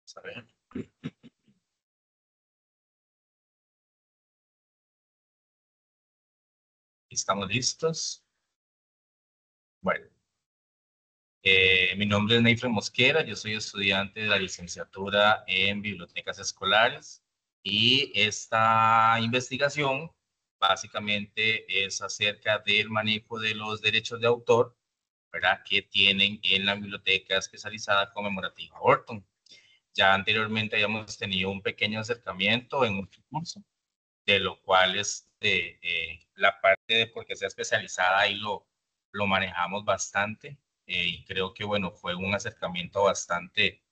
Vamos a ver. ¿Estamos listos? Bueno, mi nombre es Neyfre Mosquera, yo soy estudiante de la licenciatura en bibliotecas escolares y esta investigación básicamente es acerca del manejo de los derechos de autor, ¿verdad? Que tienen en la biblioteca especializada conmemorativa Orton. Ya anteriormente habíamos tenido un pequeño acercamiento en un curso, de lo cual la parte de por qué sea especializada ahí lo manejamos bastante, y creo que bueno, fue un acercamiento bastante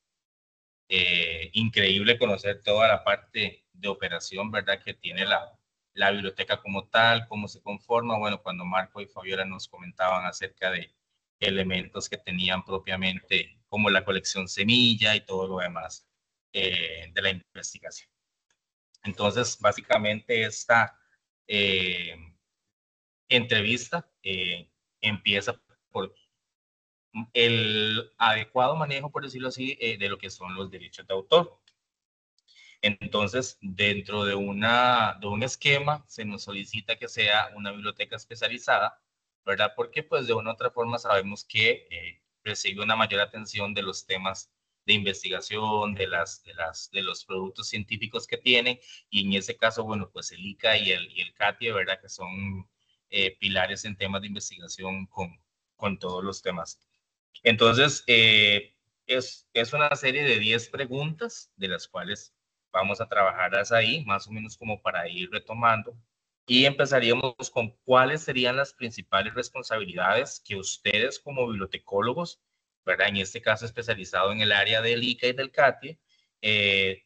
increíble conocer toda la parte de operación, ¿verdad? Que tiene la biblioteca como tal, cómo se conforma. Bueno, cuando Marco y Fabiola nos comentaban acerca de elementos que tenían propiamente como la colección semilla y todo lo demás de la investigación. Entonces, básicamente esta eh, entrevista empieza por el adecuado manejo, por decirlo así, de lo que son los derechos de autor. Entonces, dentro de un esquema, se nos solicita que sea una biblioteca especializada, ¿verdad? Porque pues de una u otra forma sabemos que recibe una mayor atención de los temas de investigación, de los productos científicos que tienen, y en ese caso, bueno, pues el ICA y el CATIE, ¿verdad? Que son pilares en temas de investigación con todos los temas. Entonces, es una serie de 10 preguntas, de las cuales vamos a trabajar hasta ahí, más o menos como para ir retomando. Y empezaríamos con cuáles serían las principales responsabilidades que ustedes como bibliotecólogos, ¿verdad? En este caso especializado en el área del ICA y del CATIE, eh,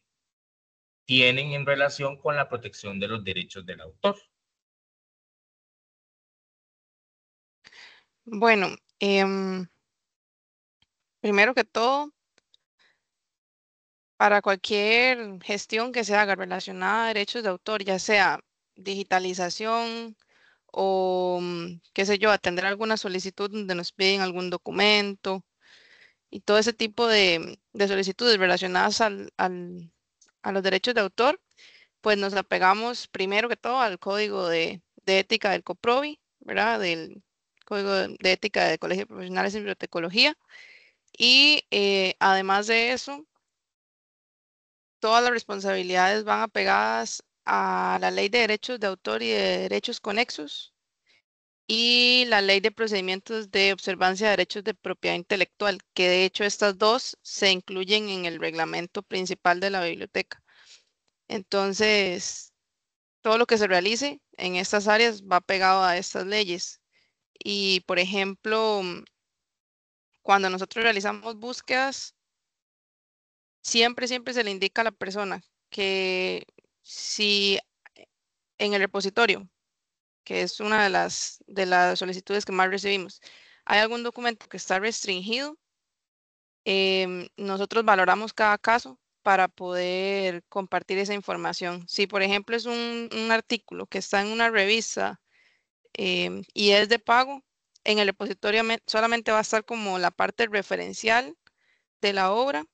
tienen en relación con la protección de los derechos del autor. Bueno, primero que todo, para cualquier gestión que se haga relacionada a derechos de autor, ya sea digitalización o, qué sé yo, atender alguna solicitud donde nos piden algún documento y todo ese tipo de solicitudes relacionadas a los derechos de autor, pues nos apegamos primero que todo al código de ética del COPROBI, ¿verdad? Del Código de Ética de Colegios Profesionales en Bibliotecología. Y además de eso, todas las responsabilidades van apegadas a la Ley de Derechos de Autor y de Derechos Conexos y la Ley de Procedimientos de Observancia de Derechos de Propiedad Intelectual, que de hecho estas dos se incluyen en el reglamento principal de la biblioteca. Entonces, todo lo que se realice en estas áreas va pegado a estas leyes. Y, por ejemplo, cuando nosotros realizamos búsquedas, siempre se le indica a la persona que si en el repositorio, que es una de las solicitudes que más recibimos, hay algún documento que está restringido, nosotros valoramos cada caso para poder compartir esa información. Si, por ejemplo, es un artículo que está en una revista y es de pago, en el repositorio solamente va a estar como la parte referencial de la obra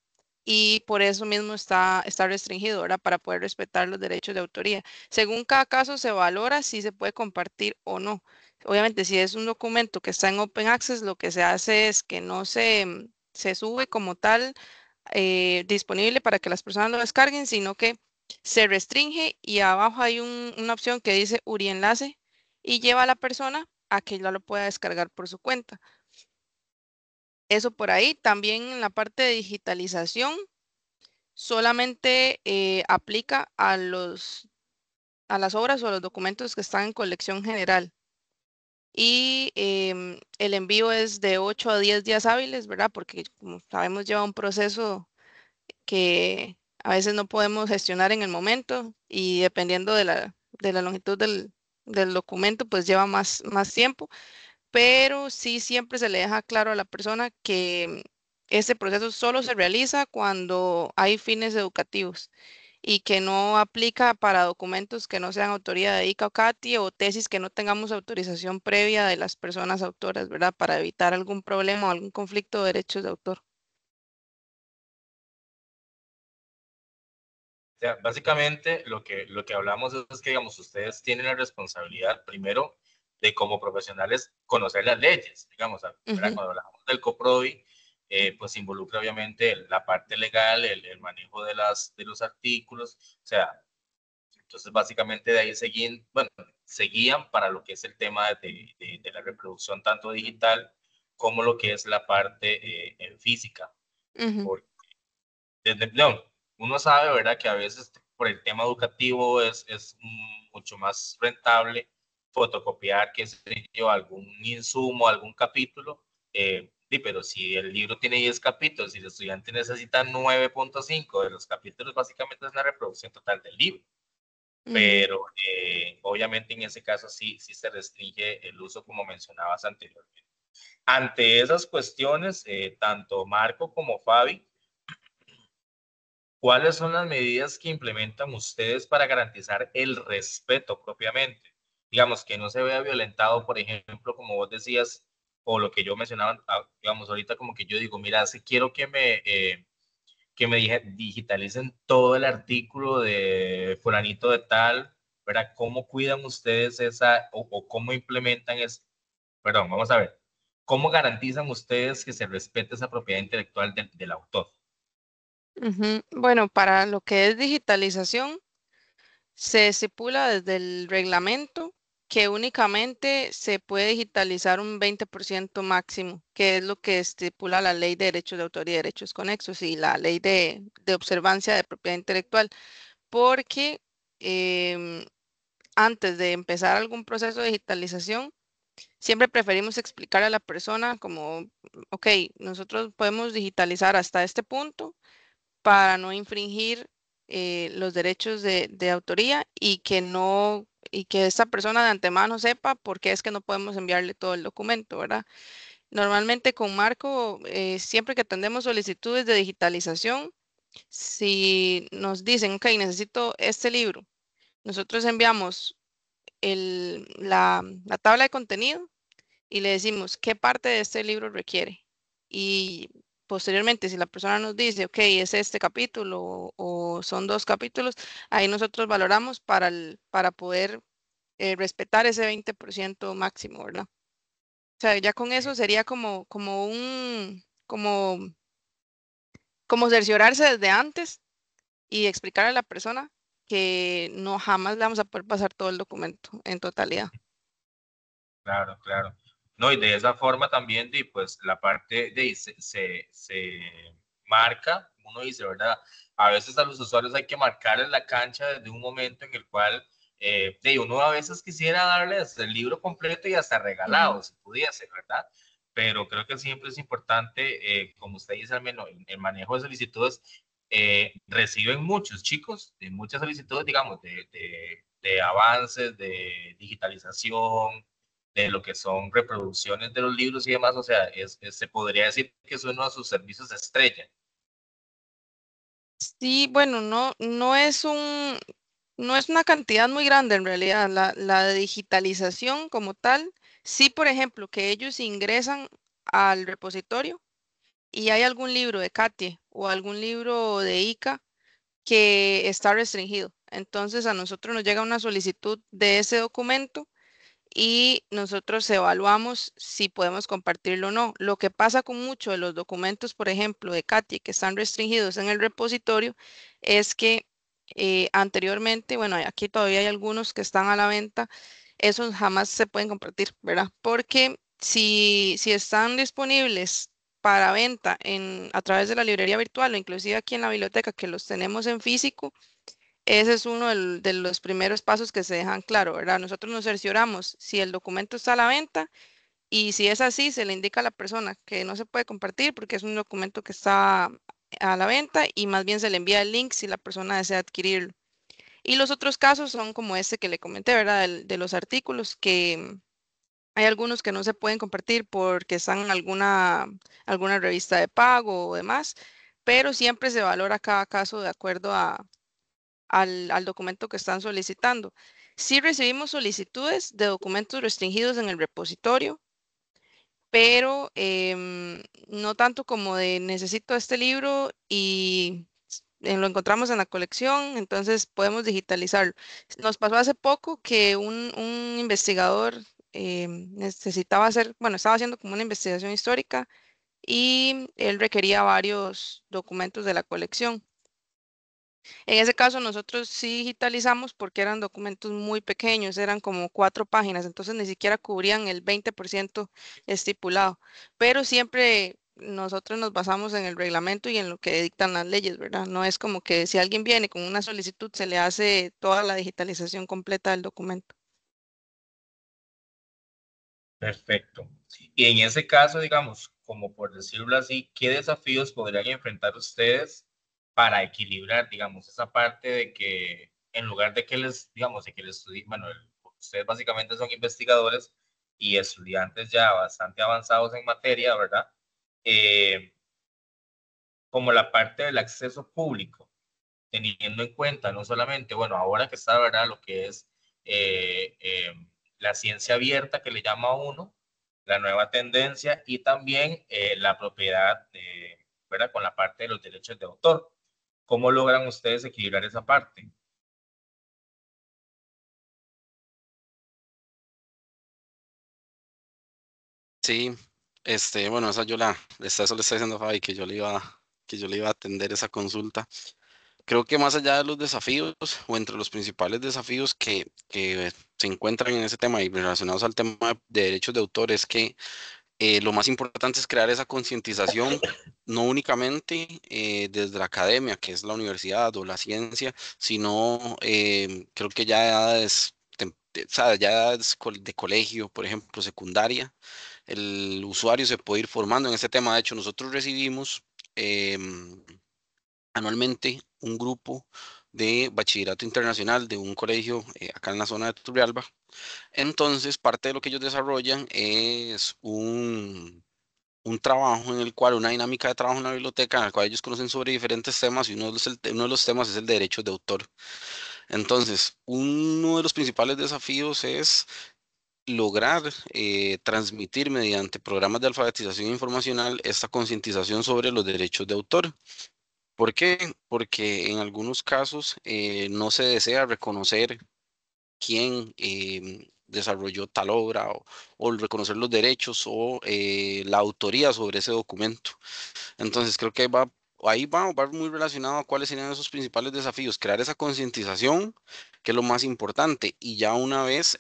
y por eso mismo está restringido, ¿verdad? Para poder respetar los derechos de autoría. Según cada caso se valora si se puede compartir o no. Obviamente, si es un documento que está en Open Access, lo que se hace es que no se sube como tal disponible para que las personas lo descarguen, sino que se restringe y abajo hay una opción que dice URI enlace y lleva a la persona a que ya lo pueda descargar por su cuenta. Eso por ahí. También en la parte de digitalización solamente aplica a las obras o a los documentos que están en colección general. Y el envío es de 8 a 10 días hábiles, ¿verdad? Porque como sabemos lleva un proceso que a veces no podemos gestionar en el momento y dependiendo de la longitud del documento, pues lleva más tiempo, pero sí siempre se le deja claro a la persona que este proceso solo se realiza cuando hay fines educativos y que no aplica para documentos que no sean autoría de ICA o CATI o tesis que no tengamos autorización previa de las personas autoras, ¿verdad? Para evitar algún problema o algún conflicto de derechos de autor. sea, básicamente lo que hablamos es que, digamos, ustedes tienen la responsabilidad, primero, de como profesionales conocer las leyes, digamos, ¿verdad? Ujú, Cuando hablamos del COPRODI, pues involucra obviamente la parte legal, el manejo de los artículos, o sea, entonces básicamente de ahí seguían, bueno, seguían para lo que es el tema de la reproducción tanto digital como lo que es la parte física, ujú, porque no, uno sabe, ¿verdad? Que a veces por el tema educativo es mucho más rentable fotocopiar, qué sé yo, algún insumo, algún capítulo, sí, pero si el libro tiene 10 capítulos y el estudiante necesita 9.5 de los capítulos, básicamente es la reproducción total del libro. ujú. Pero obviamente en ese caso sí se restringe el uso como mencionabas anteriormente. Ante esas cuestiones, tanto Marco como Fabi, ¿cuáles son las medidas que implementan ustedes para garantizar el respeto propiamente? Digamos, que no se vea violentado, por ejemplo, como vos decías, o lo que yo mencionaba, digamos, ahorita como que yo digo, mira, si quiero que me digitalicen todo el artículo de fulanito de tal, ¿verdad? ¿Cómo cuidan ustedes esa, o cómo implementan eso? Perdón, vamos a ver. ¿Cómo garantizan ustedes que se respete esa propiedad intelectual del autor? Ujú. Bueno, para lo que es digitalización, se estipula desde el reglamento que únicamente se puede digitalizar un 20% máximo, que es lo que estipula la Ley de Derechos de Autor y Derechos Conexos y la Ley de Observancia de Propiedad Intelectual, porque em, antes de empezar algún proceso de digitalización, siempre preferimos explicar a la persona como, ok, nosotros podemos digitalizar hasta este punto para no infringir los derechos de autoría y que no, y que esta persona de antemano sepa por qué es que no podemos enviarle todo el documento, ¿verdad? Normalmente con Marco, siempre que atendemos solicitudes de digitalización, si nos dicen, ok, necesito este libro, nosotros enviamos la tabla de contenido y le decimos qué parte de este libro requiere. Y posteriormente, si la persona nos dice, ok, es este capítulo o son dos capítulos, ahí nosotros valoramos para poder respetar ese 20% máximo, ¿verdad? O sea, ya con eso sería como cerciorarse desde antes y explicar a la persona que no jamás le vamos a poder pasar todo el documento en totalidad. Claro, claro. No, y de esa forma también, pues la parte de se marca, uno dice, ¿verdad? A veces a los usuarios hay que marcarles la cancha desde un momento en el cual, uno a veces quisiera darles el libro completo y hasta Ujú, regalado, si pudiese, ¿verdad? Pero creo que siempre es importante, como usted dice, al menos el manejo de solicitudes, reciben muchos chicos, de muchas solicitudes, digamos, de avances, de digitalización, de lo que son reproducciones de los libros y demás, o sea, se podría decir que es uno de sus servicios de estrella. sí, bueno, no es una cantidad muy grande en realidad. La digitalización como tal, sí, por ejemplo, que ellos ingresan al repositorio y hay algún libro de Katie o algún libro de ICA que está restringido. Entonces a nosotros nos llega una solicitud de ese documento y nosotros evaluamos si podemos compartirlo o no. Lo que pasa con muchos de los documentos, por ejemplo, de Katy, que están restringidos en el repositorio, es que anteriormente, bueno, aquí todavía hay algunos que están a la venta, esos jamás se pueden compartir, ¿verdad? Porque si están disponibles para venta a través de la librería virtual o inclusive aquí en la biblioteca que los tenemos en físico, ese es uno de los primeros pasos que se dejan claro, ¿verdad? Nosotros nos cercioramos si el documento está a la venta y si es así, se le indica a la persona que no se puede compartir porque es un documento que está a la venta y más bien se le envía el link si la persona desea adquirirlo. Y los otros casos son como este que le comenté, ¿verdad? De los artículos que hay algunos que no se pueden compartir porque están en alguna revista de pago o demás, pero siempre se valora cada caso de acuerdo al documento que están solicitando. Sí recibimos solicitudes de documentos restringidos en el repositorio, pero no tanto como de necesito este libro y lo encontramos en la colección, entonces podemos digitalizarlo. Nos pasó hace poco que un investigador necesitaba hacer, bueno, estaba haciendo como una investigación histórica y él requería varios documentos de la colección. En ese caso, nosotros sí digitalizamos porque eran documentos muy pequeños, eran como 4 páginas, entonces ni siquiera cubrían el 20% estipulado. Pero siempre nosotros nos basamos en el reglamento y en lo que dictan las leyes, ¿verdad? No es como que si alguien viene con una solicitud, se le hace toda la digitalización completa del documento. Perfecto. Y en ese caso, digamos, como por decirlo así, ¿qué desafíos podrían enfrentar ustedes para equilibrar, digamos, esa parte de que en lugar de que les, digamos, de que les estudien, bueno, ustedes básicamente son investigadores y estudiantes ya bastante avanzados en materia, ¿verdad? Eh, como la parte del acceso público, teniendo en cuenta no solamente, bueno, ahora que está, ¿verdad? Lo que es eh, eh, la ciencia abierta que le llama a uno, la nueva tendencia y también la propiedad, ¿verdad? Con la parte de los derechos de autor. ¿Cómo logran ustedes equilibrar esa parte? Sí, bueno, esa yo la, eso le está diciendo a Fabi que yo le iba a atender esa consulta. Creo que más allá de los desafíos o entre los principales desafíos que se encuentran en ese tema y relacionados al tema de derechos de autor es que lo más importante es crear esa concientización, no únicamente desde la academia, que es la universidad o la ciencia, sino creo que ya edades, o sea, ya edades de colegio, por ejemplo, secundaria, el usuario se puede ir formando en ese tema. De hecho, nosotros recibimos em, anualmente un grupo de bachillerato internacional de un colegio acá en la zona de Turrialba. Entonces, parte de lo que ellos desarrollan es un trabajo en el cual, una dinámica de trabajo en la biblioteca, en la cual ellos conocen sobre diferentes temas y uno de los temas es el de derechos de autor. Entonces, uno de los principales desafíos es lograr transmitir mediante programas de alfabetización informacional esta concientización sobre los derechos de autor. ¿Por qué? Porque en algunos casos no se desea reconocer quién desarrolló tal obra o reconocer los derechos o la autoría sobre ese documento. Entonces creo que va muy relacionado a cuáles serían esos principales desafíos, crear esa concientización, que es lo más importante, y ya una vez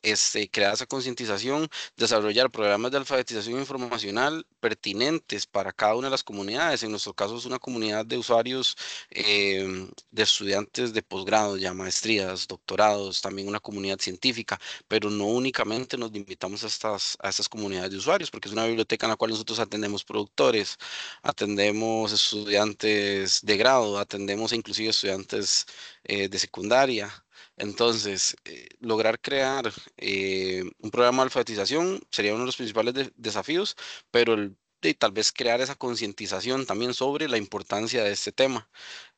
crear esa concientización, desarrollar programas de alfabetización informacional pertinentes para cada una de las comunidades. En nuestro caso es una comunidad de usuarios, de estudiantes de posgrado, ya maestrías, doctorados, también una comunidad científica, pero no únicamente nos limitamos a estas comunidades de usuarios, porque es una biblioteca en la cual nosotros atendemos productores, atendemos estudiantes de grado, atendemos inclusive estudiantes de secundaria. Entonces, lograr crear un programa de alfabetización sería uno de los principales desafíos, pero tal vez crear esa concientización también sobre la importancia de este tema.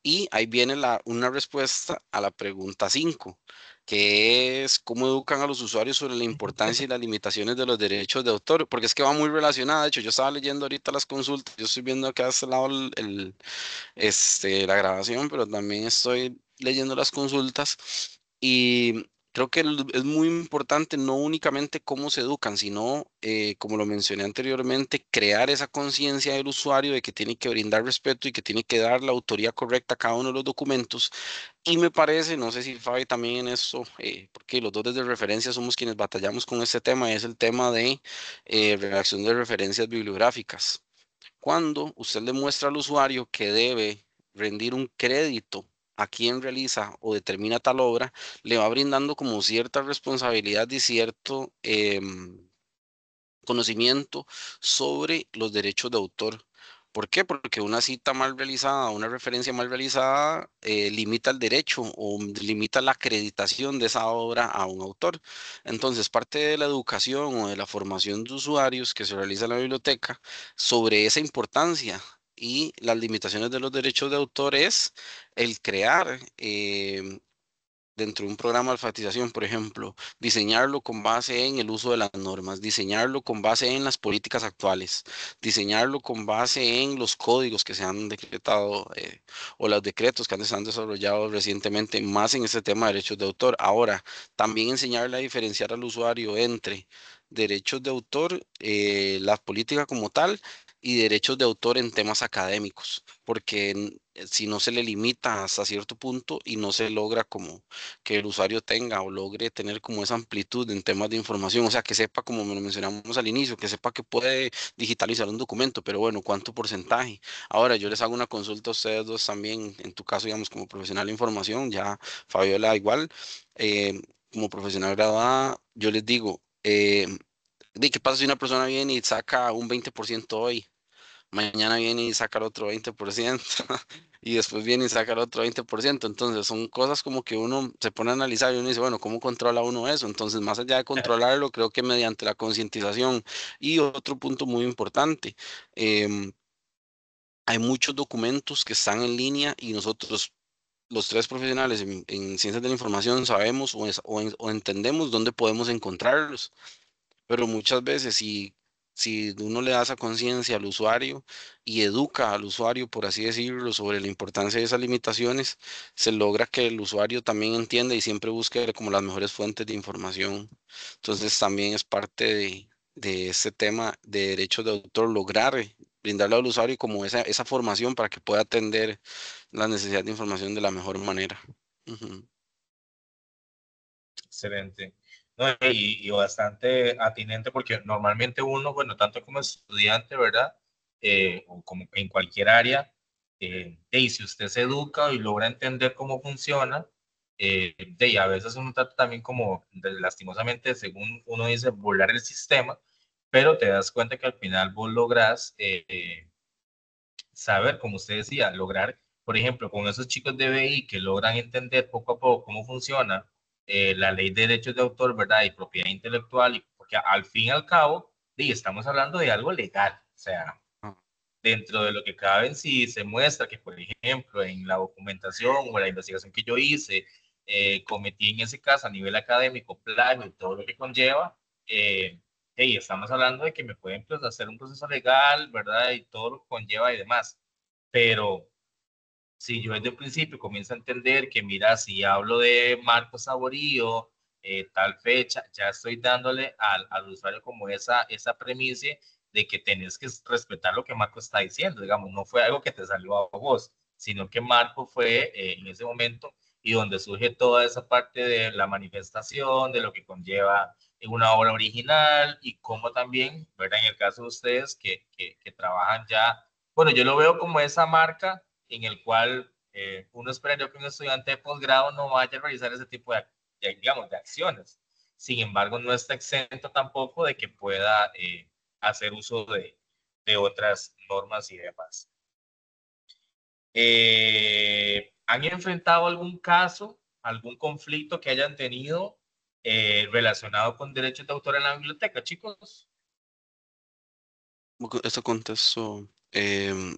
Y ahí viene una respuesta a la pregunta 5, que es cómo educan a los usuarios sobre la importancia y las limitaciones de los derechos de autor, porque es que va muy relacionada. De hecho, yo estaba leyendo ahorita las consultas, yo estoy viendo acá a este lado la grabación, pero también estoy leyendo las consultas y creo que es muy importante no únicamente cómo se educan, sino, como lo mencioné anteriormente, crear esa conciencia del usuario de que tiene que brindar respeto y que tiene que dar la autoría correcta a cada uno de los documentos. Y me parece, no sé si Fabi también en eso, porque los dos desde referencia somos quienes batallamos con este tema, es el tema de redacción de referencias bibliográficas. Cuando usted le muestra al usuario que debe rendir un crédito a quien realiza o determina tal obra, le va brindando como cierta responsabilidad y cierto conocimiento sobre los derechos de autor. ¿Por qué? Porque una cita mal realizada, una referencia mal realizada, limita el derecho o limita la acreditación de esa obra a un autor. Entonces, parte de la educación o de la formación de usuarios que se realiza en la biblioteca sobre esa importancia y las limitaciones de los derechos de autor es el crear dentro de un programa de alfabetización, por ejemplo, diseñarlo con base en el uso de las normas, diseñarlo con base en las políticas actuales, diseñarlo con base en los códigos que se han decretado o los decretos que se han desarrollado recientemente, más en este tema de derechos de autor. Ahora, también enseñarle a diferenciar al usuario entre derechos de autor, la política como tal, y derechos de autor en temas académicos, porque si no se le limita hasta cierto punto y no se logra como que el usuario tenga o logre tener como esa amplitud en temas de información, o sea, que sepa, como me lo mencionamos al inicio, que sepa que puede digitalizar un documento, pero bueno, ¿cuánto porcentaje? Ahora, yo les hago una consulta a ustedes dos también, en tu caso, digamos, como profesional de información, ya Fabiola igual, como profesional graduada, yo les digo, ¿qué pasa si una persona viene y saca un 20% hoy? Mañana viene y saca el otro 20% y después viene y saca el otro 20%. Entonces son cosas como que uno se pone a analizar y uno dice, bueno, ¿cómo controla uno eso? Entonces, más allá de controlarlo, creo que mediante la concientización. Y otro punto muy importante, em, hay muchos documentos que están en línea y nosotros, los tres profesionales en ciencias de la información, sabemos o entendemos dónde podemos encontrarlos, pero muchas veces si uno le da esa conciencia al usuario y educa al usuario, por así decirlo, sobre la importancia de esas limitaciones, se logra que el usuario también entienda y siempre busque como las mejores fuentes de información. Entonces también es parte de este tema de derechos de autor, lograr brindarle al usuario como esa formación para que pueda atender las necesidades de información de la mejor manera. Ujú. Excelente. No, y bastante atinente porque normalmente uno, bueno, tanto como estudiante, ¿verdad? O como en cualquier área, y si usted se educa y logra entender cómo funciona, y a veces uno trata también como, lastimosamente, según uno dice, burlar el sistema, pero te das cuenta que al final vos logras saber, como usted decía, lograr, por ejemplo, con esos chicos de BI que logran entender poco a poco cómo funciona la ley de derechos de autor, ¿verdad? Y propiedad intelectual, porque al fin y al cabo, estamos hablando de algo legal, o sea, Ah, dentro de lo que cabe, si se muestra que, por ejemplo, en la documentación o la investigación que yo hice, cometí en ese caso a nivel académico plagio y todo lo que conlleva, estamos hablando de que me pueden pues, hacer un proceso legal, ¿verdad? Y todo lo que conlleva y demás. Pero si yo desde el principio comienzo a entender que, mira, si hablo de Marco Saborío, tal fecha, ya estoy dándole al usuario como esa premisa de que tenés que respetar lo que Marco está diciendo, digamos, no fue algo que te salió a vos, sino que Marco fue en ese momento y donde surge toda esa parte de la manifestación, de lo que conlleva una obra original y cómo también, ¿verdad? En el caso de ustedes que trabajan ya, bueno, yo lo veo como esa marca en el cual uno esperaría que un estudiante de posgrado no vaya a realizar ese tipo digamos, de acciones. Sin embargo, no está exento tampoco de que pueda hacer uso de otras normas y demás. ¿Han enfrentado algún caso, algún conflicto que hayan tenido relacionado con derechos de autor en la biblioteca, chicos? Eso contesto.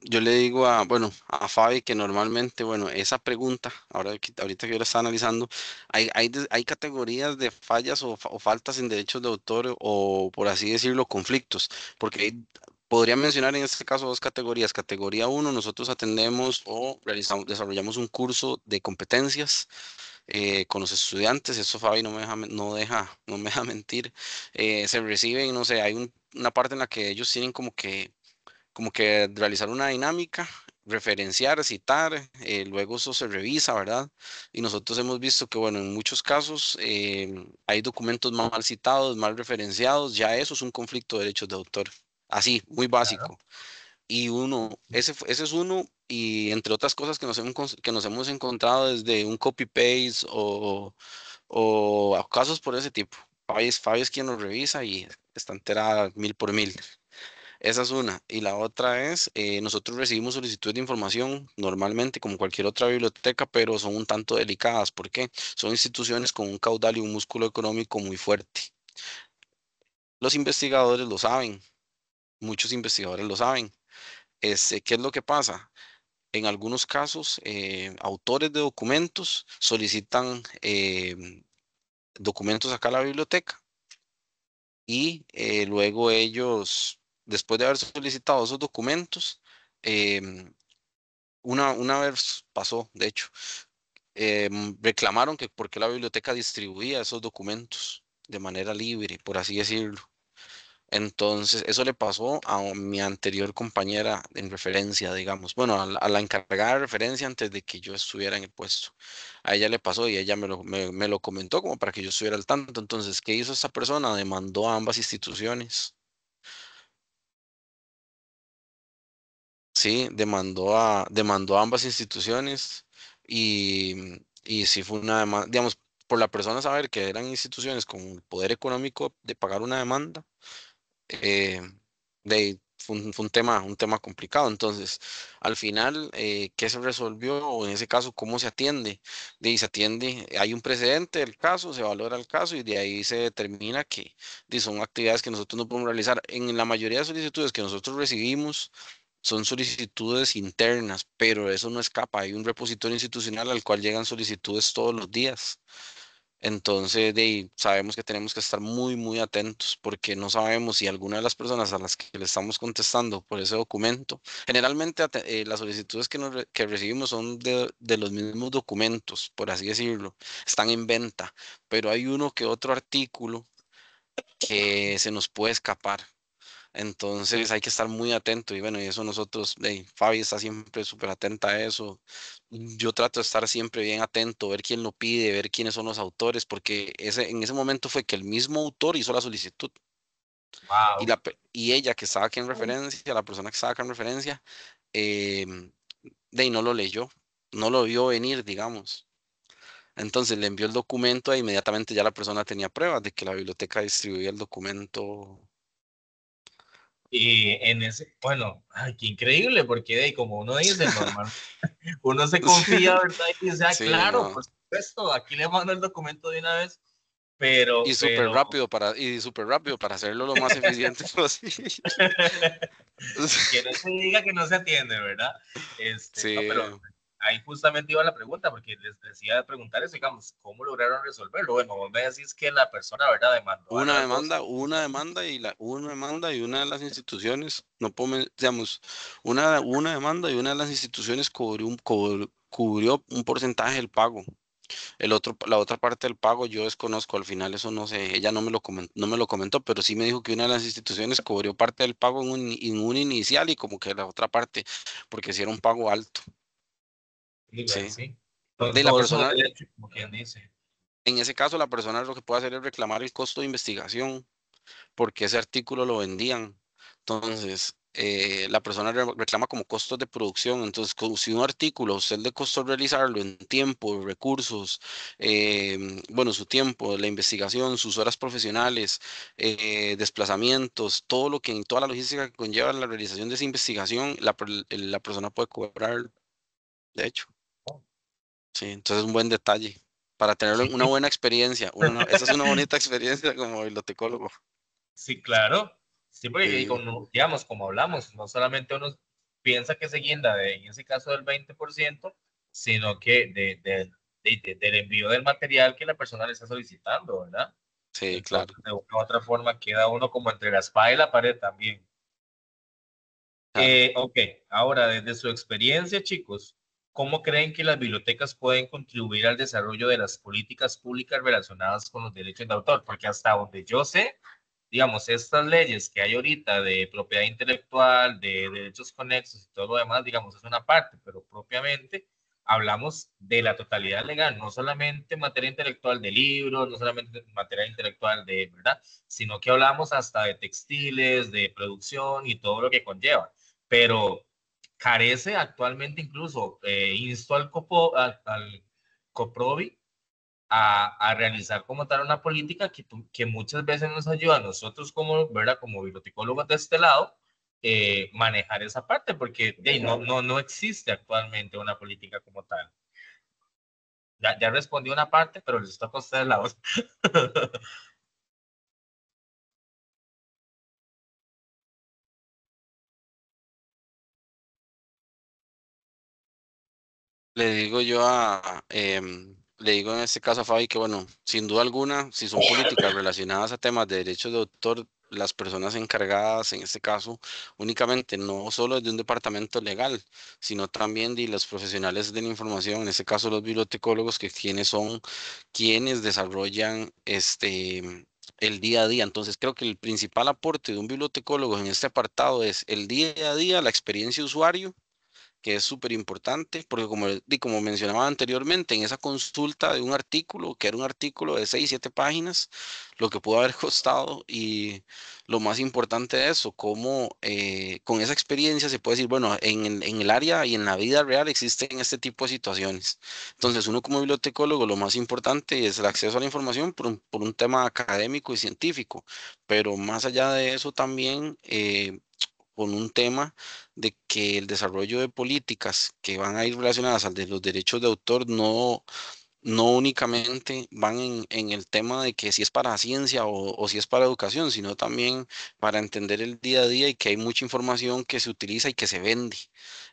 Yo le digo a, bueno, a Fabi que normalmente, bueno, esa pregunta, ahorita que yo la estaba analizando, hay categorías de fallas o faltas en derechos de autor o, por así decirlo, conflictos, porque podría mencionar en este caso dos categorías. Categoría uno, nosotros atendemos o desarrollamos un curso de competencias con los estudiantes. Eso Fabi no me deja mentir. Se reciben, no sé, una parte en la que ellos tienen como que realizar una dinámica, referenciar, citar, luego eso se revisa, ¿verdad? Y nosotros hemos visto que, bueno, en muchos casos hay documentos mal citados, mal referenciados, ya eso es un conflicto de derechos de autor. Así, muy Claro, básico. Y ese es uno, y entre otras cosas que nos hemos encontrado desde un copy-paste o a casos por ese tipo. Fabi es quien nos revisa y está enterada mil por mil. Esa es una. Y la otra es, nosotros recibimos solicitudes de información normalmente como cualquier otra biblioteca, pero son un tanto delicadas. ¿Por qué? Son instituciones con un caudal y un músculo económico muy fuerte. Los investigadores lo saben, muchos investigadores lo saben. ¿Qué es lo que pasa? En algunos casos, autores de documentos solicitan documentos acá a la biblioteca y luego ellos, después de haber solicitado esos documentos, em, una vez pasó, de hecho, reclamaron que por qué la biblioteca distribuía esos documentos de manera libre, por así decirlo. Entonces, eso le pasó a mi anterior compañera en referencia, digamos, bueno, a la encargada de referencia antes de que yo estuviera en el puesto. A ella le pasó y ella me lo comentó como para que yo estuviera al tanto. Entonces, ¿qué hizo esta persona? Demandó a ambas instituciones. Sí, demandó a ambas instituciones y sí fue una demanda, digamos, por la persona saber que eran instituciones con el poder económico de pagar una demanda, eh, fue un tema complicado. Entonces, al final, ¿qué se resolvió? O en ese caso, ¿cómo se atiende? De ahí se atiende, hay un precedente del caso, se valora el caso y de ahí se determina que son actividades que nosotros no podemos realizar. En la mayoría de solicitudes que nosotros recibimos, son solicitudes internas, pero eso no escapa. Hay un repositorio institucional al cual llegan solicitudes todos los días. Entonces, de ahí, sabemos que tenemos que estar muy, muy atentos porque no sabemos si alguna de las personas a las que le estamos contestando por ese documento, generalmente las solicitudes que recibimos son de los mismos documentos, por así decirlo, están en venta, pero hay uno que otro artículo que se nos puede escapar. Entonces hay que estar muy atento y bueno, y eso nosotros, Fabi está siempre súper atenta a eso. Yo trato de estar siempre bien atento, ver quién lo pide, ver quiénes son los autores, porque en ese momento fue que el mismo autor hizo la solicitud y, Wow. y ella que estaba aquí en referencia, la persona que estaba acá en referencia, de ahí no lo leyó, no lo vio venir, digamos. Entonces le envió el documento e inmediatamente ya la persona tenía pruebas de que la biblioteca distribuía el documento. Y en ese, bueno, ay, qué increíble, porque como uno dice, normal, uno se confía, ¿verdad? Y dice, ah, Sí, claro, no. por supuesto, aquí le mando el documento de una vez, Y súper pero, rápido para hacerlo lo más eficiente posible. que no se diga que no se atiende, ¿verdad? No, Sí, pero ahí justamente iba la pregunta, porque les decía preguntar eso, digamos, ¿cómo lograron resolverlo? Bueno, vos me decís que la persona, ¿verdad? Demandó a una las dos. demanda, una demanda y una demanda y una de las instituciones, no podemos, digamos, una demanda y una de las instituciones cubrió un porcentaje del pago. La otra parte del pago yo desconozco, al final eso no sé, ella no me lo comentó, pero sí me dijo que una de las instituciones cubrió parte del pago en un inicial y como que la otra parte, porque si era un pago alto, Sí, sí. sí. De la Todo sobre persona, el hecho, como quien dice. en ese caso, la persona lo que puede hacer es reclamar el costo de investigación, porque ese artículo lo vendían. Entonces, la persona reclama como costos de producción. Entonces, si un artículo a usted le costó realizarlo en tiempo, recursos, bueno, su tiempo, la investigación, sus horas profesionales, desplazamientos, toda la logística que conlleva la realización de esa investigación, la persona puede cobrar, de hecho. Sí, entonces es un buen detalle para tener Sí, una buena experiencia. Esa es una bonita experiencia como bibliotecólogo. sí, claro. Sí, porque Sí, digamos, como hablamos, no solamente uno piensa que se guinda en ese caso del 20%, sino que del envío del material que la persona le está solicitando, ¿verdad? sí, claro. Entonces, de una u otra forma, queda uno como entre la espada y la pared también. Claro. Ok, ahora desde su experiencia, chicos, ¿cómo creen que las bibliotecas pueden contribuir al desarrollo de las políticas públicas relacionadas con los derechos de autor? Porque hasta donde yo sé, digamos, estas leyes que hay ahorita de propiedad intelectual, de derechos conexos y todo lo demás, digamos, es una parte, pero propiamente hablamos de la totalidad legal, no solamente en materia intelectual de libros, no solamente en materia intelectual de, ¿verdad? Sino que hablamos hasta de textiles, de producción y todo lo que conlleva, pero carece actualmente incluso, insto al COPROVI a realizar como tal una política que muchas veces nos ayuda a nosotros como, ¿verdad? Como bibliotecólogos de este lado, manejar esa parte, porque no existe actualmente una política como tal. Ya respondí una parte, pero les toca a ustedes la otra. Le digo yo le digo en este caso a Fabi que, bueno, sin duda alguna, si son políticas relacionadas a temas de derechos de autor, las personas encargadas, en este caso, únicamente no solo de un departamento legal, sino también de los profesionales de la información, en este caso los bibliotecólogos, que quienes son quienes desarrollan el día a día. Entonces, creo que el principal aporte de un bibliotecólogo en este apartado es el día a día, la experiencia de usuario, que es súper importante, porque como mencionaba anteriormente, en esa consulta de un artículo, que era un artículo de 6 7 páginas, lo que pudo haber costado, y lo más importante de eso, cómo con esa experiencia se puede decir, bueno, en el área y en la vida real existen este tipo de situaciones. Entonces, uno como bibliotecólogo, lo más importante es el acceso a la información por un tema académico y científico, pero más allá de eso también, con un tema de que el desarrollo de políticas que van a ir relacionadas al de los derechos de autor no únicamente van en el tema de que si es para ciencia o si es para educación, sino también para entender el día a día, y que hay mucha información que se utiliza y que se vende.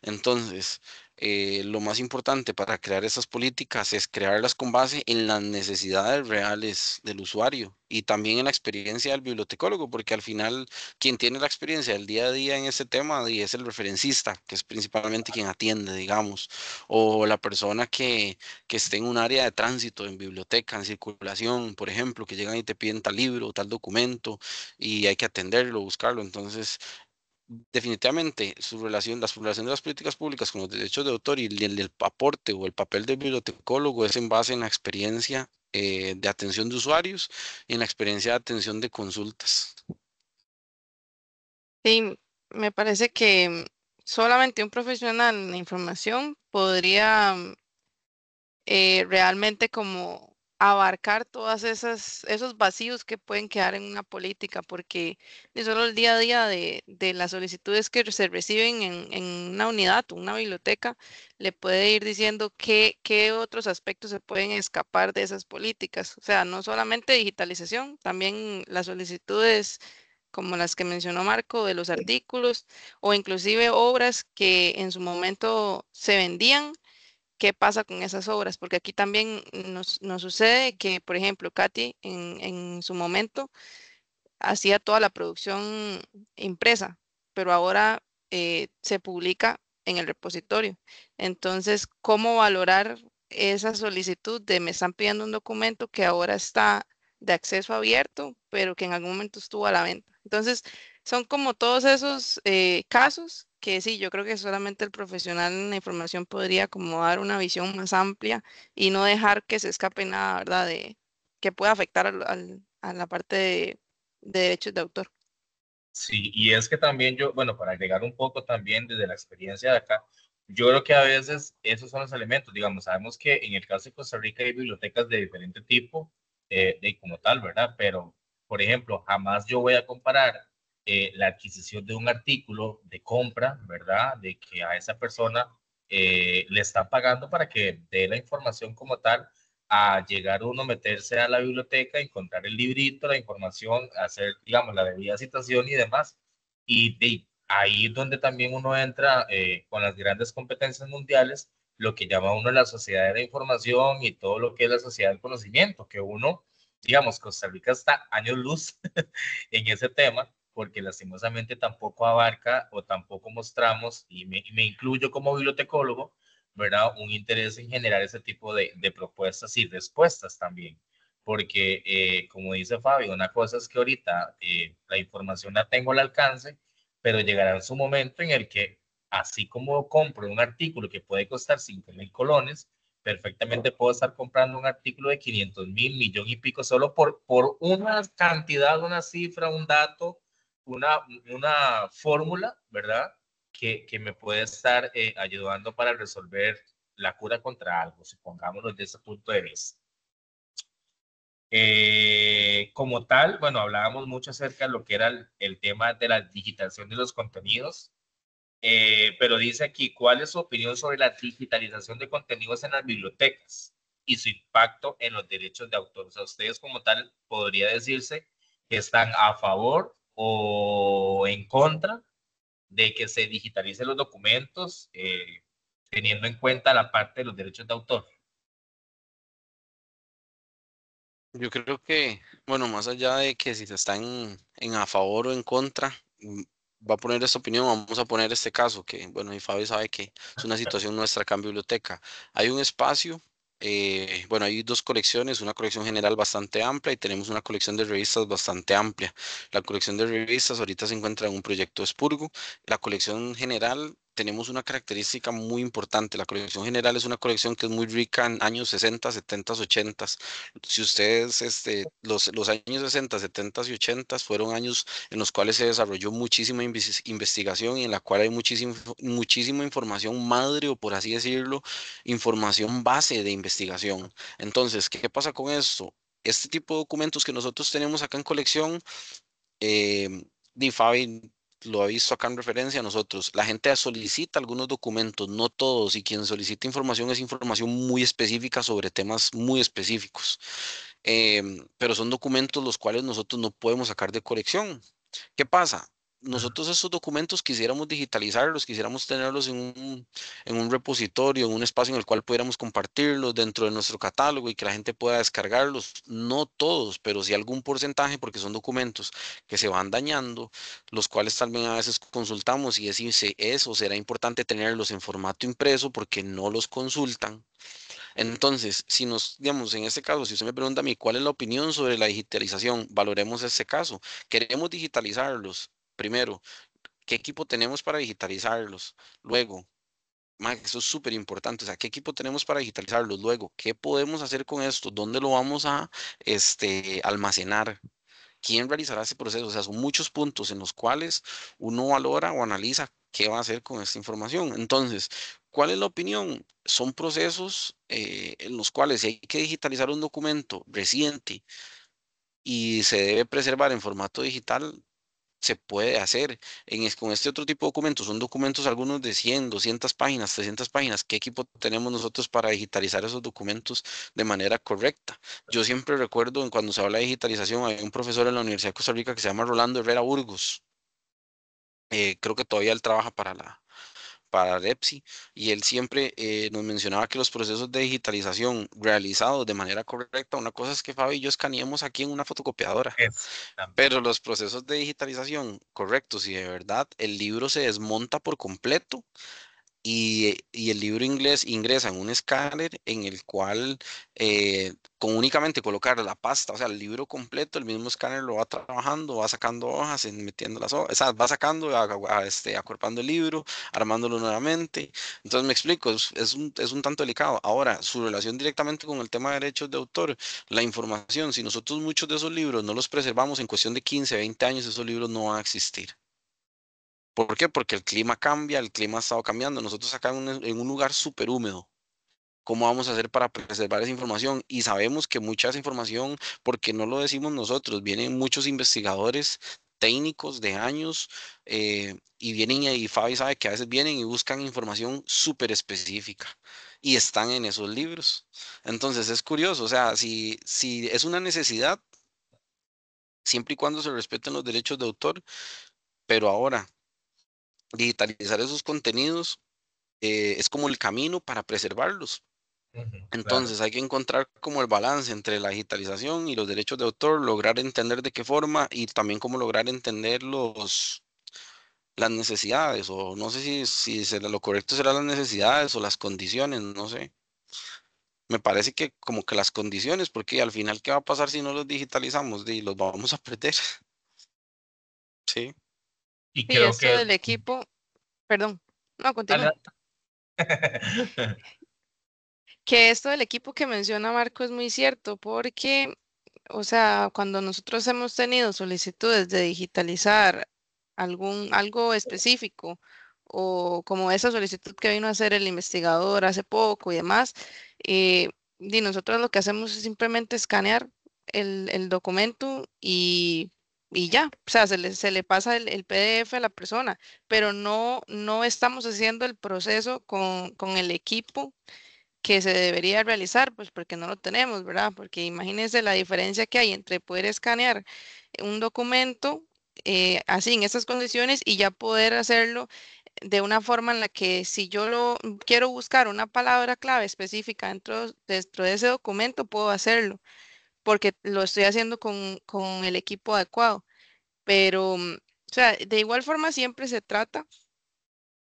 Entonces, lo más importante para crear esas políticas es crearlas con base en las necesidades reales del usuario y también en la experiencia del bibliotecólogo, porque al final quien tiene la experiencia del día a día en este tema y es el referencista, que es principalmente quien atiende, digamos, o la persona que esté en un área de tránsito, en biblioteca, en circulación, por ejemplo, que llegan y te piden tal libro o tal documento y hay que atenderlo, buscarlo. Entonces, definitivamente, la relación de las políticas públicas con los derechos de autor y el aporte o el papel del bibliotecólogo es en base en la experiencia de atención de usuarios y en la experiencia de atención de consultas. Sí, me parece que solamente un profesional en la información podría realmente como abarcar todas esos vacíos que pueden quedar en una política, porque de solo el día a día de las solicitudes que se reciben en una unidad o una biblioteca, le puede ir diciendo qué otros aspectos se pueden escapar de esas políticas. O sea, no solamente digitalización, también las solicitudes como las que mencionó Marco, de los artículos o inclusive obras que en su momento se vendían. ¿Qué pasa con esas obras? Porque aquí también nos sucede que, por ejemplo, Katy en su momento hacía toda la producción impresa, pero ahora se publica en el repositorio. Entonces, ¿cómo valorar esa solicitud de me están pidiendo un documento que ahora está de acceso abierto, pero que en algún momento estuvo a la venta? Entonces, son como todos esos casos que sí, yo creo que solamente el profesional en la información podría como dar una visión más amplia y no dejar que se escape nada, ¿verdad? De, que pueda afectar a la parte de derechos de autor. Sí, y es que también yo, bueno, para agregar un poco también desde la experiencia de acá, yo creo que a veces esos son los elementos, digamos, sabemos que en el caso de Costa Rica hay bibliotecas de diferente tipo, de como tal, ¿verdad? Pero, por ejemplo, jamás yo voy a comparar la adquisición de un artículo de compra, ¿verdad? De que a esa persona le están pagando para que dé la información como tal, a llegar uno, meterse a la biblioteca, encontrar el librito, la información, hacer, digamos, la debida citación y demás. Y ahí es donde también uno entra con las grandes competencias mundiales, lo que llama uno la sociedad de la información y todo lo que es la sociedad del conocimiento, que uno, digamos, Costa Rica está años luz en ese tema, porque lastimosamente tampoco abarca o tampoco mostramos, y me incluyo como bibliotecólogo, ¿verdad? Un interés en generar ese tipo de propuestas y respuestas también. Porque, como dice Fabio, una cosa es que ahorita la información la tengo al alcance, pero llegará en su momento en el que, así como compro un artículo que puede costar 5.000 colones, perfectamente puedo estar comprando un artículo de 500.000, millón y pico, solo por una cantidad, una cifra, un dato, una, una fórmula, ¿verdad? Que me puede estar ayudando para resolver la cura contra algo, supongámoslo desde ese punto de vista. Como tal, bueno, hablábamos mucho acerca de lo que era el tema de la digitalización de los contenidos, pero dice aquí, ¿cuál es su opinión sobre la digitalización de contenidos en las bibliotecas y su impacto en los derechos de autor? O sea, ustedes como tal podría decirse que están a favor o en contra de que se digitalicen los documentos teniendo en cuenta la parte de los derechos de autor. Yo creo que, bueno, más allá de que si se está en a favor o en contra, va a poner esta opinión, vamos a poner este caso, que, bueno, y Fabio sabe que es una situación nuestra acá en biblioteca. Hay un espacio, bueno, hay dos colecciones, una colección general bastante amplia y tenemos una colección de revistas bastante amplia. La colección de revistas ahorita se encuentra en un proyecto de expurgo. La colección general tenemos una característica muy importante. La colección general es una colección que es muy rica en años 60, 70, 80. Si ustedes, los años 60, 70 y 80 fueron años en los cuales se desarrolló muchísima investigación y en la cual hay muchísima información madre o por así decirlo, información base de investigación. Entonces, ¿qué pasa con esto? Este tipo de documentos que nosotros tenemos acá en colección, Fabi lo ha visto acá en referencia a nosotros. La gente solicita algunos documentos, no todos, y quien solicita información es información muy específica sobre temas muy específicos. Pero son documentos los cuales nosotros no podemos sacar de colección. ¿Qué pasa? Nosotros esos documentos quisiéramos digitalizarlos, quisiéramos tenerlos en un repositorio, en un espacio en el cual pudiéramos compartirlos dentro de nuestro catálogo y que la gente pueda descargarlos. No todos, pero sí algún porcentaje porque son documentos que se van dañando, los cuales también a veces consultamos y es si eso será importante tenerlos en formato impreso porque no los consultan. Entonces, si nos, digamos, en este caso, si usted me pregunta a mí cuál es la opinión sobre la digitalización, valoremos este caso. Queremos digitalizarlos. Primero, ¿qué equipo tenemos para digitalizarlos? Luego, eso es súper importante. O sea, ¿qué equipo tenemos para digitalizarlos? Luego, ¿qué podemos hacer con esto? ¿Dónde lo vamos a almacenar? ¿Quién realizará ese proceso? O sea, son muchos puntos en los cuales uno valora o analiza qué va a hacer con esta información. Entonces, ¿cuál es la opinión? Son procesos en los cuales si hay que digitalizar un documento reciente y se debe preservar en formato digital, se puede hacer. Con este otro tipo de documentos, son documentos algunos de 100, 200 páginas, 300 páginas. ¿Qué equipo tenemos nosotros para digitalizar esos documentos de manera correcta? Yo siempre recuerdo cuando se habla de digitalización, hay un profesor en la Universidad de Costa Rica que se llama Rolando Herrera Burgos. Creo que todavía él trabaja para Repsi, y él siempre nos mencionaba que los procesos de digitalización realizados de manera correcta, una cosa es que Fabi y yo escaneemos aquí en una fotocopiadora, Es también. pero los procesos de digitalización correctos y de verdad el libro se desmonta por completo y el libro inglés ingresa en un escáner en el cual con únicamente colocar la pasta, o sea, el libro completo, el mismo escáner lo va trabajando, va sacando hojas, metiendo las hojas, o sea, va sacando, acuerpando el libro, armándolo nuevamente. Entonces me explico, es un tanto delicado. Ahora, su relación directamente con el tema de derechos de autor, la información, si nosotros muchos de esos libros no los preservamos en cuestión de 15, 20 años, esos libros no van a existir. ¿Por qué? Porque el clima cambia, el clima ha estado cambiando. Nosotros acá en un lugar súper húmedo, ¿cómo vamos a hacer para preservar esa información? Y sabemos que mucha de esa información, porque no lo decimos nosotros, vienen muchos investigadores técnicos de años y vienen y Fabi sabe que a veces vienen y buscan información súper específica y están en esos libros. Entonces es curioso, o sea, si es una necesidad, siempre y cuando se respeten los derechos de autor, pero ahora digitalizar esos contenidos es como el camino para preservarlos. Claro. Entonces hay que encontrar como el balance entre la digitalización y los derechos de autor, lograr entender de qué forma y también cómo lograr entender las necesidades, o no sé si lo correcto será las necesidades o las condiciones, no sé. Me parece que como que las condiciones, porque al final, ¿qué va a pasar si no los digitalizamos? Los vamos a perder. Sí. Y Sí, creo esto que... del equipo, perdón, no, continúe. Dale. Que esto del equipo que menciona Marco es muy cierto, porque, o sea, cuando nosotros hemos tenido solicitudes de digitalizar algo específico, o como esa solicitud que vino a hacer el investigador hace poco y demás, y nosotros lo que hacemos es simplemente escanear el documento y ya, o sea, se le pasa el PDF a la persona, pero no estamos haciendo el proceso con el equipo que se debería realizar, pues porque no lo tenemos, ¿verdad? Porque imagínense la diferencia que hay entre poder escanear un documento así en estas condiciones y ya poder hacerlo de una forma en la que si yo quiero buscar una palabra clave específica dentro de ese documento, puedo hacerlo, porque lo estoy haciendo con el equipo adecuado. Pero, o sea, de igual forma siempre se trata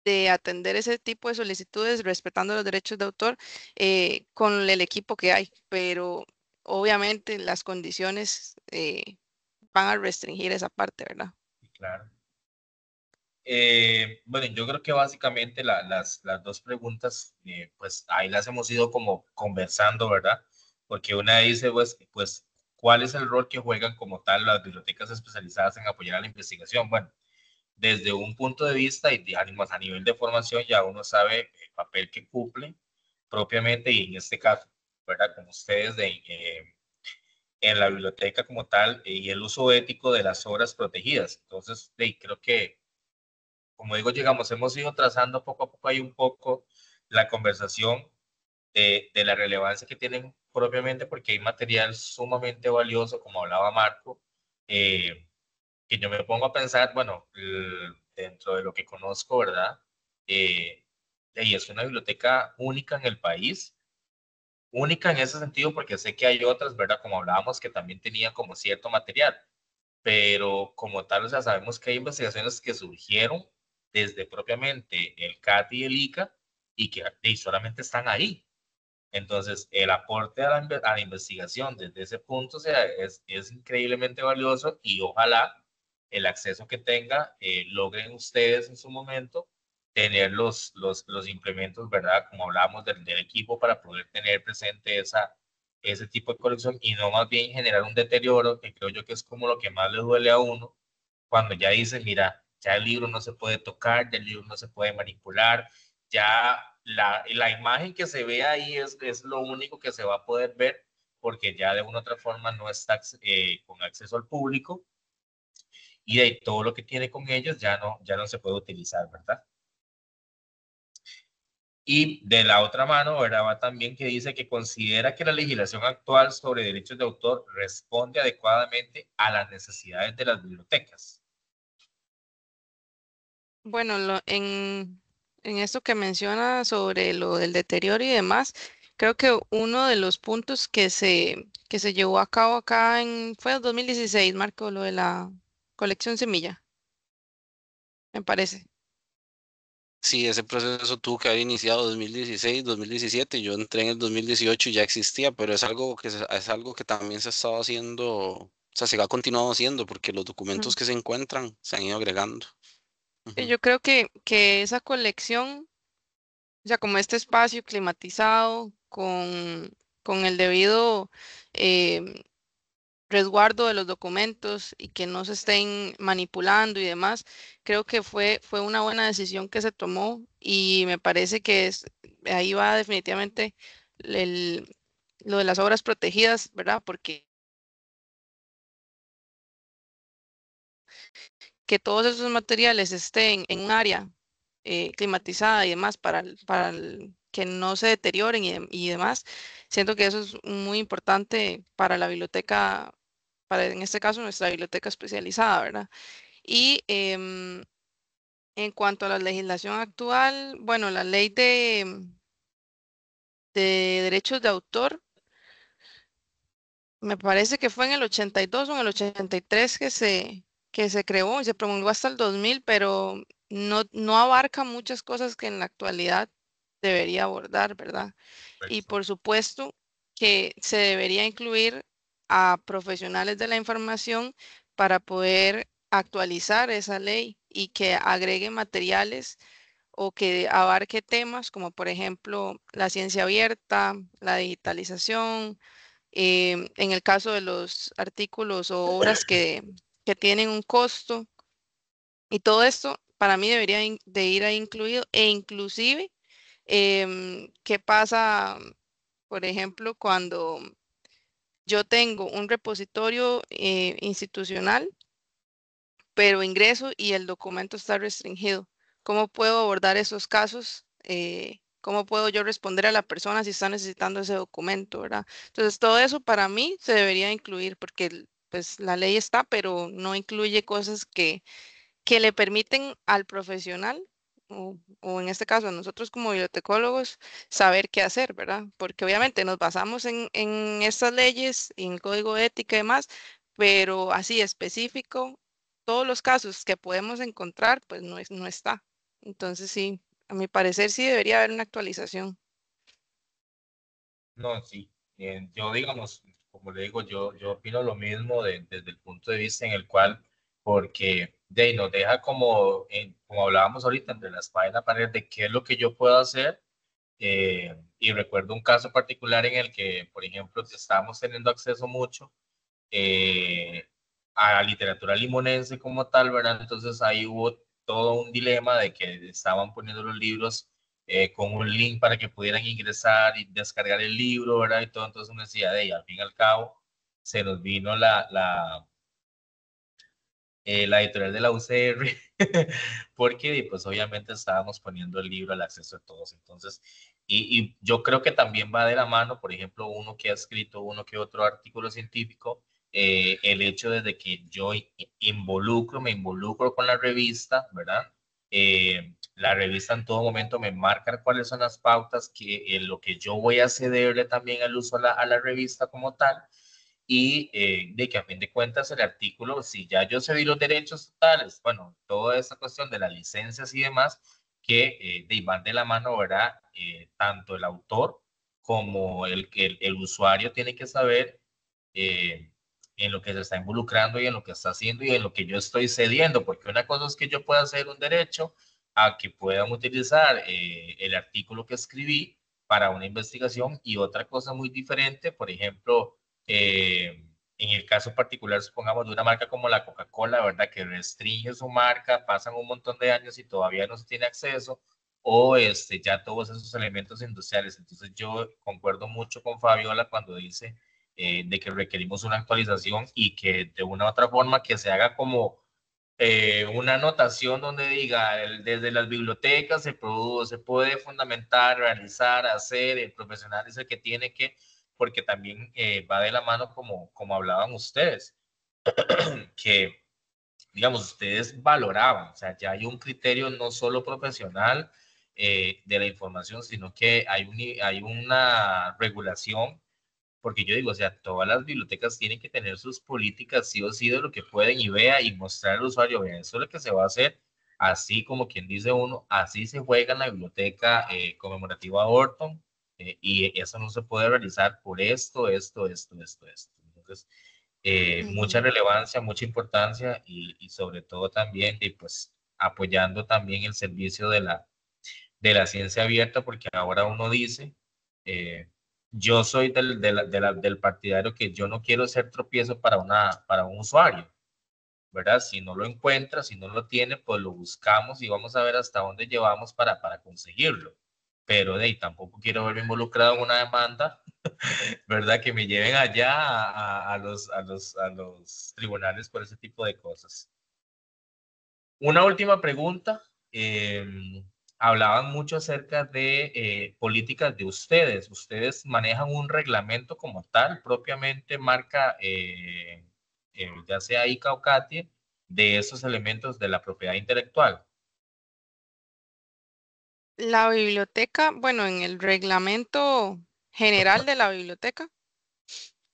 de atender ese tipo de solicitudes respetando los derechos de autor con el equipo que hay, pero obviamente las condiciones van a restringir esa parte, ¿verdad? Claro. Bueno, yo creo que básicamente las dos preguntas, pues ahí las hemos ido como conversando, ¿verdad? Porque una dice, pues, ¿cuál es el rol que juegan como tal las bibliotecas especializadas en apoyar a la investigación? Bueno, desde un punto de vista y a nivel de formación ya uno sabe el papel que cumple propiamente y en este caso, ¿verdad? Como ustedes en la biblioteca como tal y el uso ético de las obras protegidas. Entonces, creo que como digo, hemos ido trazando poco a poco ahí un poco la conversación de la relevancia que tienen propiamente, porque hay material sumamente valioso, como hablaba Marco, que yo me pongo a pensar, bueno, dentro de lo que conozco, ¿verdad? Y es una biblioteca única en el país, única en ese sentido, porque sé que hay otras, ¿verdad? Como hablábamos, que también tenían como cierto material, pero como tal, o sea, sabemos que hay investigaciones que surgieron desde propiamente el CAT y el ICA y que y solamente están ahí. Entonces, el aporte a la investigación desde ese punto, o sea, es increíblemente valioso y ojalá el acceso que tenga, logren ustedes en su momento tener los implementos, ¿verdad? Como hablábamos del equipo para poder tener presente ese tipo de colección y no más bien generar un deterioro, que creo yo que es como lo que más le duele a uno cuando ya dice, mira, ya el libro no se puede tocar, ya el libro no se puede manipular, ya la imagen que se ve ahí es lo único que se va a poder ver porque ya de una u otra forma no está con acceso al público y de ahí todo lo que tiene con ellos ya no se puede utilizar, ¿verdad? Y de la otra mano, ¿verdad? Va también que dice que considera que la legislación actual sobre derechos de autor responde adecuadamente a las necesidades de las bibliotecas. Bueno, en esto que menciona sobre lo del deterioro y demás, creo que uno de los puntos que se llevó a cabo acá fue el 2016, Marco, lo de la colección Semilla, me parece. Sí, ese proceso tuvo que haber iniciado 2016, 2017. Yo entré en el 2018 y ya existía, pero es algo que también se ha estado haciendo, o sea, se ha continuado haciendo porque los documentos Ujú. que se encuentran se han ido agregando. Y Ujú. yo creo que esa colección, o sea, como este espacio climatizado con el debido em, resguardo de los documentos y que no se estén manipulando y demás, creo que fue una buena decisión que se tomó y me parece que ahí va definitivamente el- lo de las obras protegidas, ¿verdad? Porque que todos esos materiales estén en un área climatizada y demás que no se deterioren y demás, siento que eso es muy importante para la biblioteca, para en este caso nuestra biblioteca especializada, ¿verdad? Y en cuanto a la legislación actual, bueno, la ley de derechos de autor, me parece que fue en el 82 o en el 83 que se creó y se promulgó hasta el 2000, pero no abarca muchas cosas que en la actualidad debería abordar, ¿verdad? Y por supuesto que se debería incluir a profesionales de la información para poder actualizar esa ley y que agregue materiales o que abarque temas como por ejemplo la ciencia abierta, la digitalización, en el caso de los artículos o obras que tienen un costo y todo esto para mí debería de ir ahí incluido e inclusive qué pasa, por ejemplo, cuando yo tengo un repositorio institucional pero ingreso y el documento está restringido. ¿Cómo puedo abordar esos casos? ¿Cómo puedo yo responder a la persona si está necesitando ese documento, ¿verdad? Entonces, todo eso para mí se debería incluir porque pues, la ley está, pero no incluye cosas que le permiten al profesional o en este caso nosotros como bibliotecólogos, saber qué hacer, ¿verdad? Porque obviamente nos basamos en estas leyes y en el código de ética y demás, pero así específico, todos los casos que podemos encontrar, pues no está. Entonces sí, a mi parecer sí debería haber una actualización. No, sí. Yo, digamos, como le digo, yo opino lo mismo desde el punto de vista en el cual, porque de ahí nos deja como, como hablábamos ahorita, entre la espada y la pared, de qué es lo que yo puedo hacer. Y recuerdo un caso particular en el que, por ejemplo, estábamos teniendo acceso mucho a literatura limonense como tal, ¿verdad? Entonces ahí hubo todo un dilema de que estaban poniendo los libros con un link para que pudieran ingresar y descargar el libro, ¿verdad? Y todo, entonces uno decía, de ahí, al fin y al cabo, se nos vino la editorial de la UCR, porque pues obviamente estábamos poniendo el libro al acceso de todos. Entonces, y yo creo que también va de la mano, por ejemplo, uno que ha escrito uno que otro artículo científico, el hecho desde que yo me involucro con la revista, ¿verdad? La revista en todo momento me marca cuáles son las pautas que lo que yo voy a cederle también al uso a la revista como tal y de que a fin de cuentas el artículo, si ya yo cedí los derechos totales, bueno, toda esa cuestión de las licencias y demás, que van de la mano, ¿verdad? Tanto el autor como el usuario tiene que saber eh, en lo que se está involucrando y en lo que está haciendo y en lo que yo estoy cediendo, porque una cosa es que yo pueda hacer un derecho a que puedan utilizar el artículo que escribí para una investigación y otra cosa muy diferente, por ejemplo, en el caso particular, supongamos, de una marca como la Coca-Cola, ¿verdad? Que restringe su marca, pasan un montón de años y todavía no se tiene acceso, o ya todos esos elementos industriales. Entonces yo concuerdo mucho con Fabiola cuando dice de que requerimos una actualización y que de una u otra forma que se haga como una anotación donde diga, desde las bibliotecas se puede fundamentar, realizar, hacer, el profesional es el que tiene que, porque también va de la mano como hablaban ustedes, que digamos, ustedes valoraban, o sea, ya hay un criterio no solo profesional de la información, sino que hay una regulación porque yo digo, o sea, todas las bibliotecas tienen que tener sus políticas sí o sí de lo que pueden y vea y mostrar al usuario, vea, eso es lo que se va a hacer, así como quien dice uno, así se juega en la biblioteca conmemorativa Orton y eso no se puede realizar por esto. Entonces, mucha Ujú. relevancia, mucha importancia y sobre todo también, y pues apoyando también el servicio de la ciencia abierta, porque ahora uno dice, eh, yo soy del partidario que yo no quiero ser tropiezo para un usuario, ¿verdad? Si no lo encuentra, si no lo tiene, pues lo buscamos y vamos a ver hasta dónde llevamos para conseguirlo. Pero de ahí tampoco quiero verme involucrado en una demanda, ¿verdad? Que me lleven allá a los tribunales por ese tipo de cosas. Una última pregunta. Hablaban mucho acerca de políticas de ustedes. ¿Ustedes manejan un reglamento como tal, propiamente marca, ya sea ICA o CATIE, de esos elementos de la propiedad intelectual? La biblioteca, bueno, en el reglamento general de la biblioteca,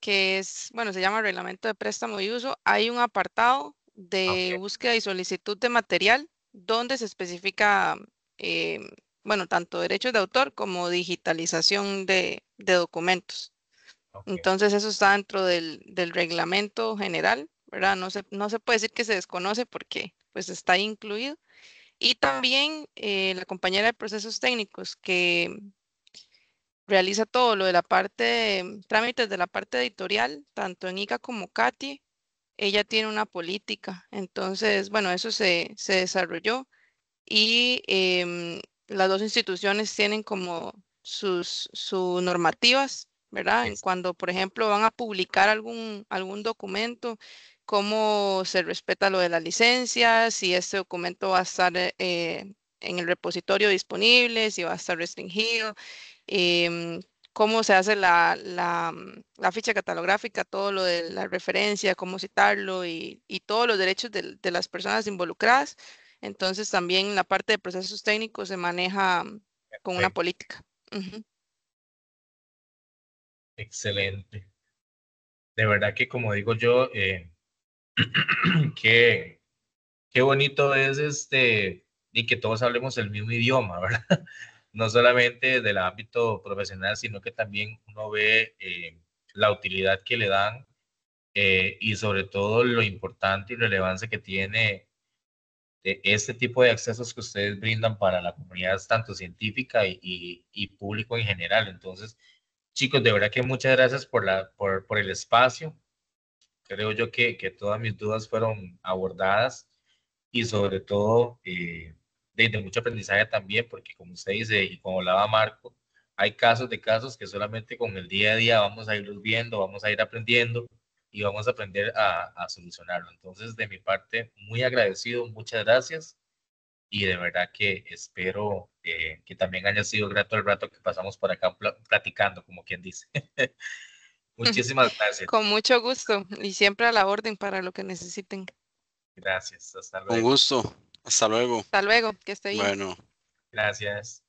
que es, bueno, se llama Reglamento de Préstamo y Uso, hay un apartado Ok, de búsqueda y solicitud de material donde se especifica, em, bueno, tanto derechos de autor como digitalización de documentos. ok. Entonces, eso está dentro del reglamento general, ¿verdad? No se puede decir que se desconoce porque pues está ahí incluido. Y también la compañera de procesos técnicos que realiza todo lo de la parte de trámites de la parte editorial, tanto en ICA como CATI, ella tiene una política. Entonces, bueno, eso se desarrolló y las dos instituciones tienen como sus normativas, ¿verdad? En Es- cuando, por ejemplo, van a publicar algún documento, cómo se respeta lo de las licencias, si este documento va a estar en el repositorio disponible, si va a estar restringido, em, cómo se hace la ficha catalográfica, todo lo de la referencia, cómo citarlo y todos los derechos de las personas involucradas. Entonces también la parte de procesos técnicos se maneja con una Perfecto. política. Ujú. Excelente. De verdad que como digo yo, qué, qué bonito es y que todos hablemos el mismo idioma, ¿verdad? No solamente del ámbito profesional, sino que también uno ve la utilidad que le dan y sobre todo lo importante y relevancia que tiene este tipo de accesos que ustedes brindan para la comunidad, tanto científica y público en general. Entonces, chicos, de verdad que muchas gracias por el espacio. Creo yo que todas mis dudas fueron abordadas y sobre todo de mucho aprendizaje también, porque como usted dice y como hablaba Marco, hay casos de casos que solamente con el día a día vamos a irlos viendo, vamos a ir aprendiendo y vamos a aprender a solucionarlo. Entonces, de mi parte, muy agradecido, muchas gracias y de verdad que espero que también haya sido grato el rato que pasamos por acá platicando, como quien dice. Muchísimas gracias. Con mucho gusto y siempre a la orden para lo que necesiten. Gracias. Hasta Con luego. gusto. Hasta luego. Hasta luego, que esté bien. Bueno. Gracias.